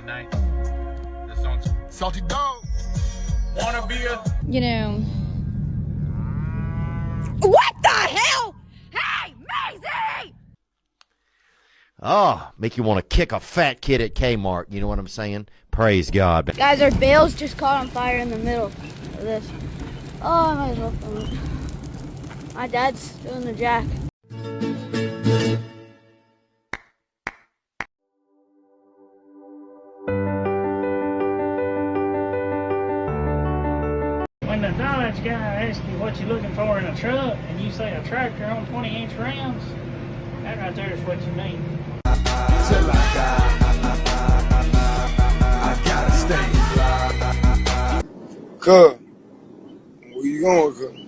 night. This song's Salty Dog. Wanna be a... You know. What the hell? Hey, Maisie! Oh, make you want to kick a fat kid at Kmart. You know what I'm saying? Praise God. Guys, our bales just caught on fire in the middle of this. Oh, I might as well film it. My dad's doing the jack. When the Dodge guy asks you what you're looking for in a truck, and you say a tractor on 20-inch rims, that right there is what you mean. Till I die, I gotta stay. Cuz, where you going, cuz?